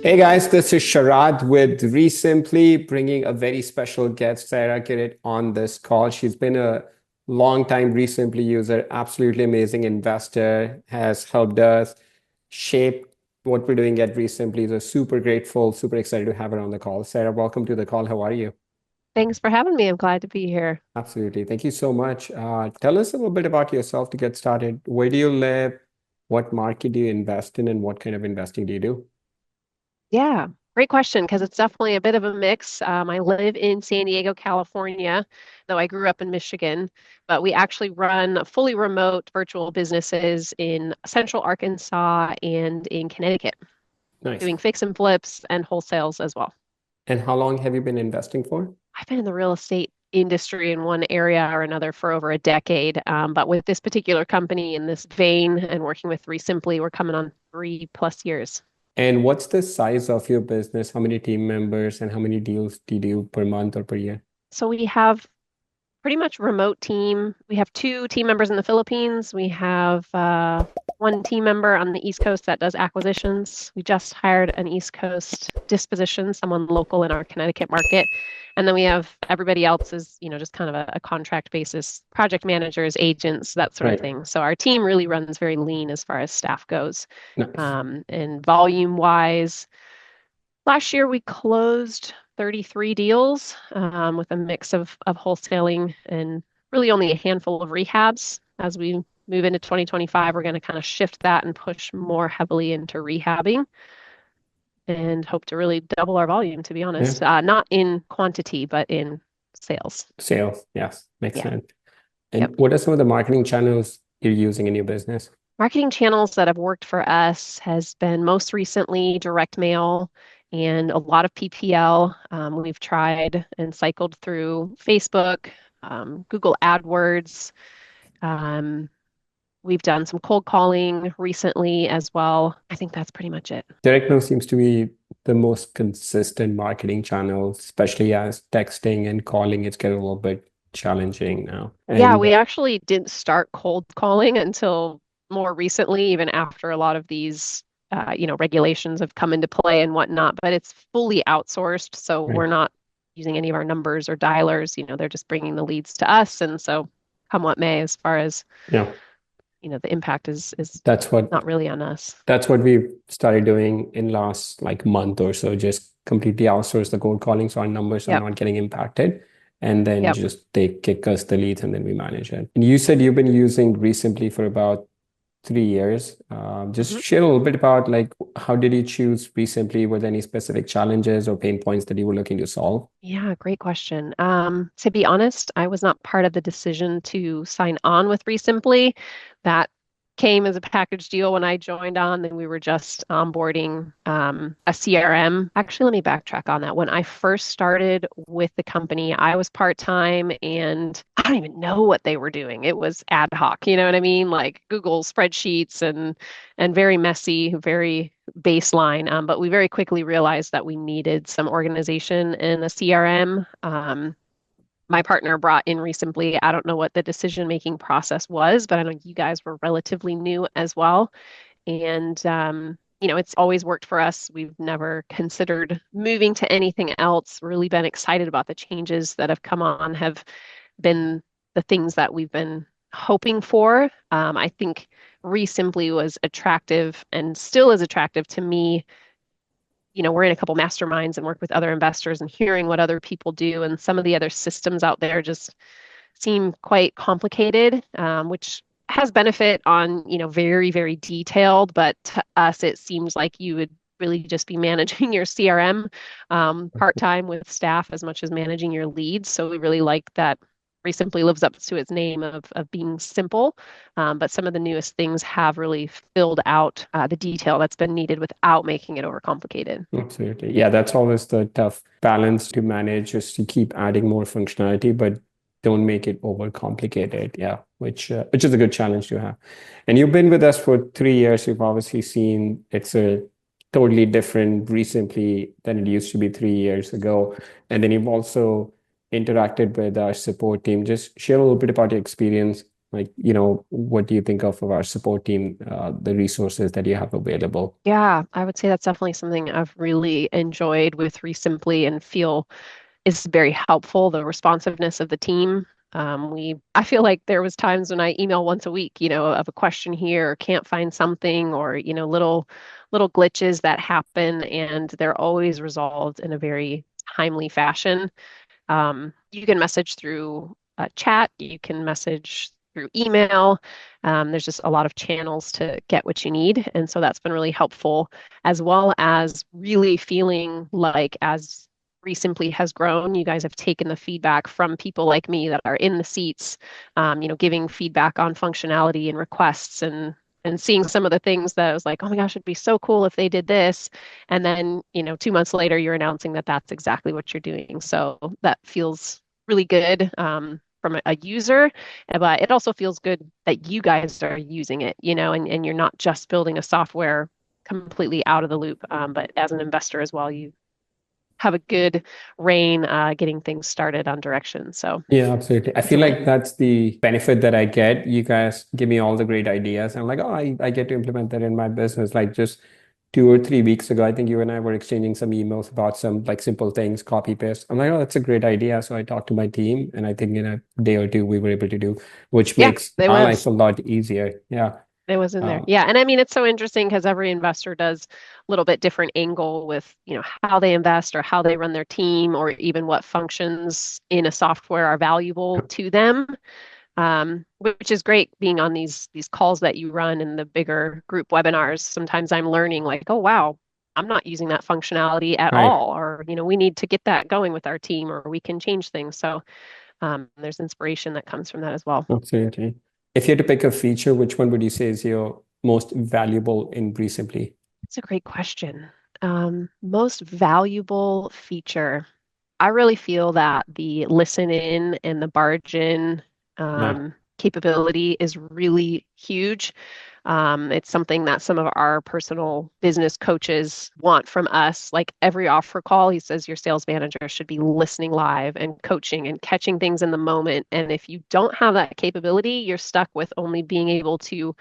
Hey guys, this is Sharad with REsimpli, bringing a very special guest, Sara Giret, on this call. She's been a long time REsimpli user, absolutely amazing investor, has helped us shape what we're doing at REsimpli. So super grateful, super excited to have her on the call. Sara, welcome to the call. How are you? Thanks for having me. I'm glad to be here. Absolutely. Thank you so much. Tell us a little bit about yourself to get started. Where do you live? What market do you invest in, and what kind of investing do you do? Yeah, great question because it's definitely a bit of a mix. I live in San Diego, California, though I grew up in Michigan, but we actually run fully remote virtual businesses in Central Arkansas and in Connecticut, Nice. doing fix and flips and wholesales as well. And how long have you been investing for? I've been in the real estate industry in one area or another for over a decade, but with this particular company in this vein and working with REsimpli, we're coming on 3+ years. And what's the size of your business? How many team members and how many deals do you do per month or per year? So we have pretty much remote team. We have two team members in the Philippines. We have one team member on the East Coast that does acquisitions. We just hired an East Coast disposition, someone local in our Connecticut market. And then we have everybody else is, just kind of a contract basis, project managers, agents, that sort of Right. thing. So our team really runs very lean as far as staff goes. Nice. And volume wise, last year we closed 33 deals with a mix of wholesaling and really only a handful of rehabs. As we move into 2025, we're going to kind of shift that and push more heavily into rehabbing and hope to really double our volume, to be Yeah. honest. Not in quantity, but in sales. Sales. Yes. Makes Yeah. sense. Yep. And what are some of the marketing channels you're using in your business? Marketing channels that have worked for us has been most recently direct mail and a lot of PPL. We've tried and cycled through Facebook, Google AdWords. Um, we've done some cold calling recently as well. I think that's pretty much it. Direct mail seems to be the most consistent marketing channel, especially as texting and calling, it's getting a little bit challenging now. Yeah, And we actually didn't start cold calling until more recently, even after a lot of these, regulations have come into play and whatnot, but it's fully outsourced. So we're right. not using any of our numbers or dialers, they're just bringing the leads to us. And so come what may, as far as, Yeah. the impact is That's what not really on us. That's what we've started doing in last like month or so, just completely outsource the cold calling so our numbers are Yep. not getting impacted. And then Yep. just they kick us the leads and then we manage it. And you said you've been using REsimpli for about 3 years. Just Mhm. share a little bit about like how did you choose REsimpli? Were there any specific challenges or pain points that you were looking to solve? Yeah, great question. To be honest, I was not part of the decision to sign on with ReSimpli. That came as a package deal when I joined on, then we were just onboarding a CRM. Actually, let me backtrack on that. When I first started with the company, I was part-time and I don't even know what they were doing. It was ad hoc, you know what I mean? Like Google spreadsheets and very messy, very baseline. But we very quickly realized that we needed some organization in the CRM. My partner brought in ReSimpli. I don't know what the decision-making process was, but I know you guys were relatively new as well. And it's always worked for us. We've never considered moving to anything else, really been excited about the changes that have come on, have been the things that we've been hoping for. I think ReSimpli was attractive and still is attractive to me. We're in a couple masterminds and work with other investors and hearing what other people do, and some of the other systems out there just seem quite complicated, which has benefit on, very, very detailed, but to us, it seems like you would really just be managing your CRM part-time with staff as much as managing your leads. So we really like that ReSimpli lives up to its name of being simple, but some of the newest things have really filled out the detail that's been needed without making it overcomplicated. Absolutely. Yeah, that's always the tough balance to manage, just to keep adding more functionality, but don't make it overcomplicated. Yeah, which is a good challenge to have. And you've been with us for 3 years. You've obviously seen it's a totally different recently than it used to be 3 years ago. And then you've also interacted with our support team. Just share a little bit about your experience Like, what do you think of our support team, the resources that you have available? Yeah, I would say that's definitely something I've really enjoyed with ReSimpli and feel is very helpful, the responsiveness of the team. I feel like there was times when I email once a week, of a question here, or can't find something, or, little glitches that happen, and they're always resolved in a very timely fashion. You can message through chat, you can message through email. There's just a lot of channels to get what you need. And so that's been really helpful, as well as really feeling like as ReSimpli has grown, you guys have taken the feedback from people like me that are in the seats, giving feedback on functionality and requests and seeing some of the things that I was like, oh my gosh, it'd be so cool if they did this. And then, 2 months later, you're announcing that that's exactly what you're doing. So that feels really good from a user, but it also feels good that you guys are using it, and you're not just building a software completely out of the loop, but as an investor as well, you have a good reign getting things started on direction. So Yeah, absolutely. I feel definitely. like that's the benefit that I get. You guys give me all the great ideas. I'm like, oh, I get to implement that in my business. Like just 2 or 3 weeks ago, I think you and I were exchanging some emails about some like simple things, copy paste. I'm like, oh, that's a great idea. So I talked to my team, and I think in a day or two we were able to do, which Yeah, makes it our life was. a lot easier. Yeah. It was in there. Uh, Yeah. And I mean, it's so interesting because every investor does a little bit different angle with, how they invest or how they run their team or even what functions in a software are valuable to them. Which is great being on these calls that you run in the bigger group webinars. Sometimes I'm learning like, oh wow, I'm not using that functionality at right. all, or we need to get that going with our team, or we can change things. So there's inspiration that comes from that as well. Absolutely. If you had to pick a feature, which one would you say is your most valuable in Recently? It's a great question. Most valuable feature. I really feel that the listen in and the barge in Yeah. capability is really huge. It's something that some of our personal business coaches want from us. Like every offer call, he says your sales manager should be listening live and coaching and catching things in the moment. And if you don't have that capability, you're stuck with only being able to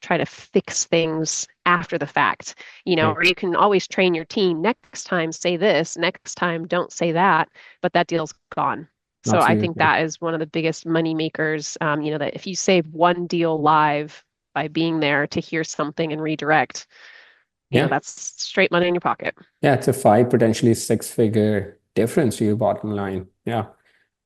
try to fix things after the fact, Right. or you can always train your team next time, say this, next time, don't say that, but that deal's gone. So I think Absolutely. that is one of the biggest money makers, that if you save one deal live by being there to hear something and redirect, Yeah. that's straight money in your pocket. Yeah. It's a five, potentially six-figure difference to your bottom line. Yeah.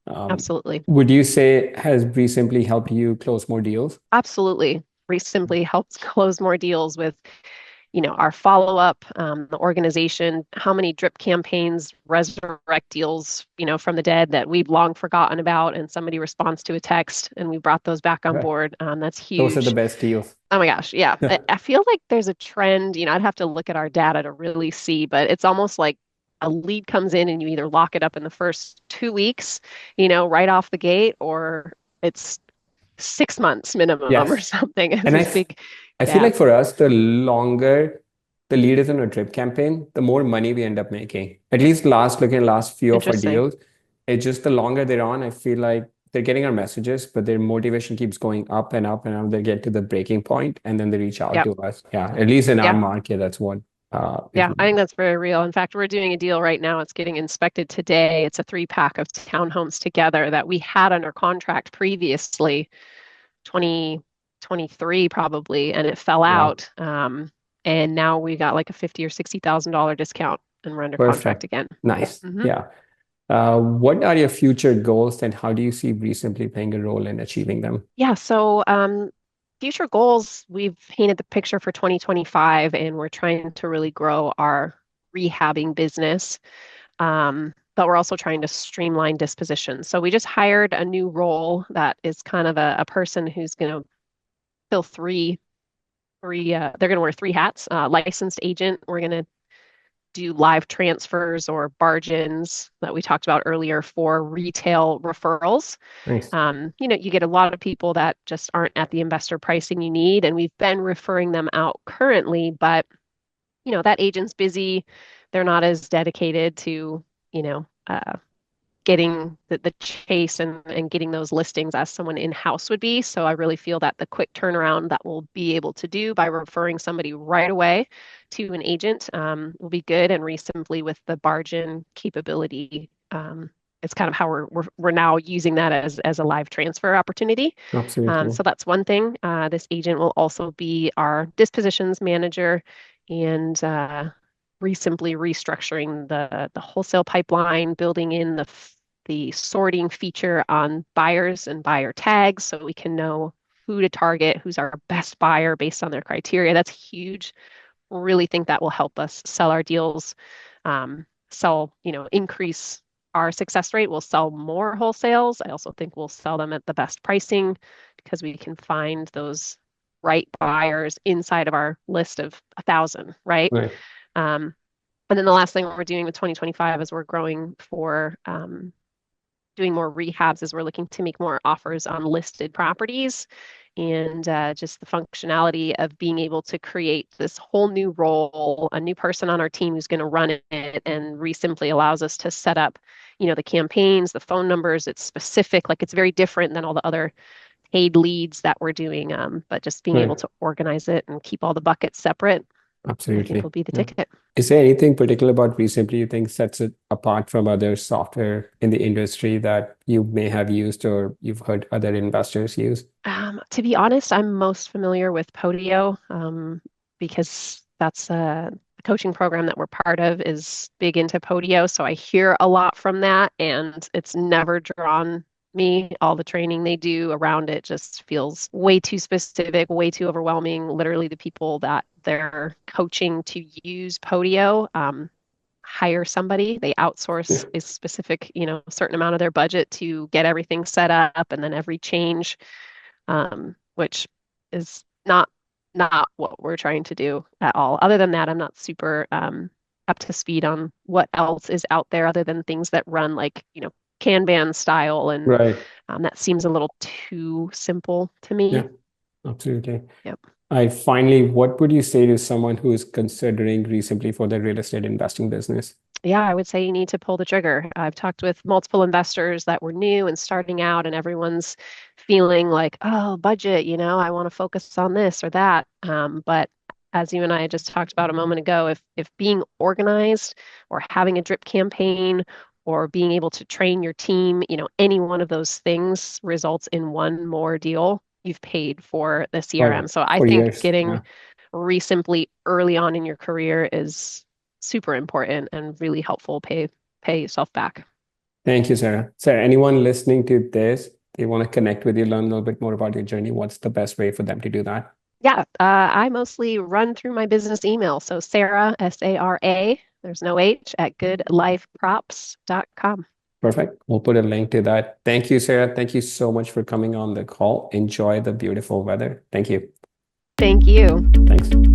Um, Absolutely. would you say has Recently helped you close more deals? Absolutely. Simply helps close more deals with our follow-up, the organization, how many drip campaigns resurrect deals, from the dead that we've long forgotten about, and somebody responds to a text and we brought those back on Right. board. That's Those are the huge. best deals. Oh my gosh, yeah. I feel like there's a trend, I'd have to look at our data to really see, but it's almost like a lead comes in and you either lock it up in the first 2 weeks, right off the gate, or it's 6 months minimum or Yes. something. It's And this big I feel gap. like for us, the longer the lead is in a drip campaign, the more money we end up making. At least looking at last few of our Interesting. deals, it's just the longer they're on, I feel like they're getting our messages, but their motivation keeps going up and up and up. They get to the breaking point and then they reach out Yep. to us. Yeah, at least in our Yeah. market, that's what is. Yeah, I think that's very real. In fact, we're doing a deal right now. It's getting inspected today. It's a three-pack of townhomes together that we had under contract previously, 2023 probably, and it fell Wow, out. And now we got like a 50 or $60,000 discount and we're under contract perfect. again. Nice. Hmm. Yeah. What are your future goals and how do you see recently playing a role in achieving them? Yeah, so future goals, we've painted the picture for 2025 and we're trying to really grow our rehabbing business. But we're also trying to streamline disposition. So we just hired a new role that is kind of a person who's going to fill they're going to wear three hats. Licensed agent, we're going to do live transfers or bargains that we talked about earlier for retail referrals. Nice. You get a lot of people that just aren't at the investor pricing you need, and we've been referring them out currently, but that agent's busy. They're not as dedicated to, you know, getting the chase and getting those listings as someone in-house would be. So I really feel that the quick turnaround that we'll be able to do by referring somebody right away to an agent will be good. And REsimpli with the bargain capability, it's kind of how we're now using that as a live transfer opportunity. Absolutely. So that's one thing. This agent will also be our dispositions manager and REsimpli restructuring the wholesale pipeline, building in the sorting feature on buyers and buyer tags so we can know who to target, who's our best buyer based on their criteria. That's huge. Really think that will help us sell our deals, increase our success rate. We'll sell more wholesales. I also think we'll sell them at the best pricing because we can find those right buyers inside of our list of 1,000, right? Right. And then the last thing we're doing with 2025 is we're growing for doing more rehabs as we're looking to make more offers on listed properties and just the functionality of being able to create this whole new role, a new person on our team who's going to run it, and REsimpli allows us to set up, the campaigns, the phone numbers. It's specific, like it's very different than all the other paid leads that we're doing, but just being able to organize it and keep all the buckets separate, Absolutely. I think will be the ticket. Is there anything particular about REsimpli you think sets it apart from other software in the industry that you may have used or you've heard other investors use? To be honest, I'm most familiar with Podio because that's the coaching program that we're part of is big into Podio. So I hear a lot from that, and it's never drawn me. All the training they do around it just feels way too specific, way too overwhelming. Literally, the people that they're coaching to use Podio hire somebody. They outsource a specific, certain amount of their budget to get everything set up, and then every change, which is not what we're trying to do at all. Other than that, I'm not super up to speed on what else is out there other than things that run like, Kanban style, and Right. that seems a little too simple to me. Yeah, absolutely. Yep. What would you say to someone who is considering REsimpli for their real estate investing business? Yeah, I would say you need to pull the trigger. I've talked with multiple investors that were new and starting out, and everyone's feeling like, oh, budget, I want to focus on this or that. But as you and I just talked about a moment ago, if being organized or having a drip campaign or being able to train your team, any one of those things results in one more deal, you've paid for the CRM. So I think years. getting REsimpli early on in your career is super important and really helpful. Pay yourself back. Thank you, Sarah. Sarah, anyone listening to this, they want to connect with you, learn a little bit more about your journey. What's the best way for them to do that? Yeah, I mostly run through my business email. So Sara, Sara, there's no H, at goodlifeprops.com. Perfect. We'll put a link to that. Thank you, Sarah. Thank you so much for coming on the call. Enjoy the beautiful weather. Thank you. Thank you. Thanks.